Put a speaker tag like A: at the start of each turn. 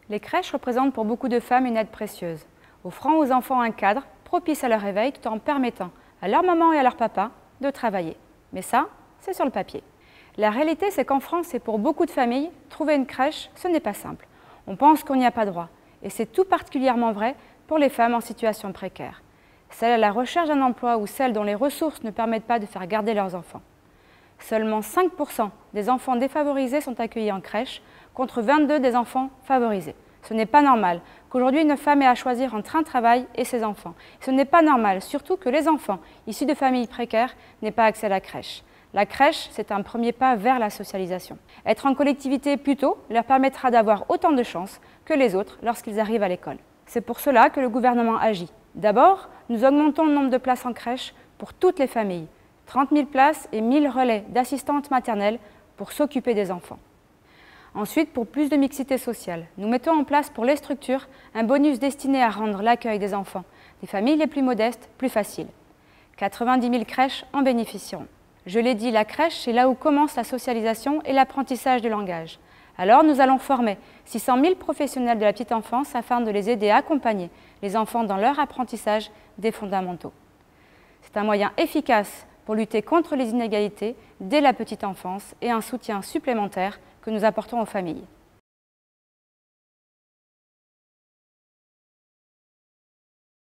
A: Les crèches représentent pour beaucoup de femmes une aide précieuse, offrant aux enfants un cadre propice à leur réveil tout en permettant à leur maman et à leur papa de travailler. Mais ça, c'est sur le papier. La réalité, c'est qu'en France et pour beaucoup de familles, trouver une crèche, ce n'est pas simple. On pense qu'on n'y a pas droit. Et c'est tout particulièrement vrai pour les femmes en situation précaire. Celles à la recherche d'un emploi ou celles dont les ressources ne permettent pas de faire garder leurs enfants. Seulement 5% des enfants défavorisés sont accueillis en crèche, contre 22% des enfants favorisés. Ce n'est pas normal qu'aujourd'hui une femme ait à choisir entre un travail et ses enfants. Ce n'est pas normal, surtout que les enfants issus de familles précaires n'aient pas accès à la crèche. La crèche, c'est un premier pas vers la socialisation. Être en collectivité plus tôt leur permettra d'avoir autant de chances que les autres lorsqu'ils arrivent à l'école. C'est pour cela que le gouvernement agit. D'abord, nous augmentons le nombre de places en crèche pour toutes les familles. 30 000 places et 1 000 relais d'assistantes maternelles pour s'occuper des enfants. Ensuite, pour plus de mixité sociale, nous mettons en place pour les structures un bonus destiné à rendre l'accueil des enfants des familles les plus modestes plus facile. 90 000 crèches en bénéficieront. Je l'ai dit, la crèche, c'est là où commence la socialisation et l'apprentissage du langage. Alors nous allons former 600 000 professionnels de la petite enfance afin de les aider à accompagner les enfants dans leur apprentissage des fondamentaux. C'est un moyen efficace pour lutter contre les inégalités dès la petite enfance et un soutien supplémentaire que nous apportons aux familles.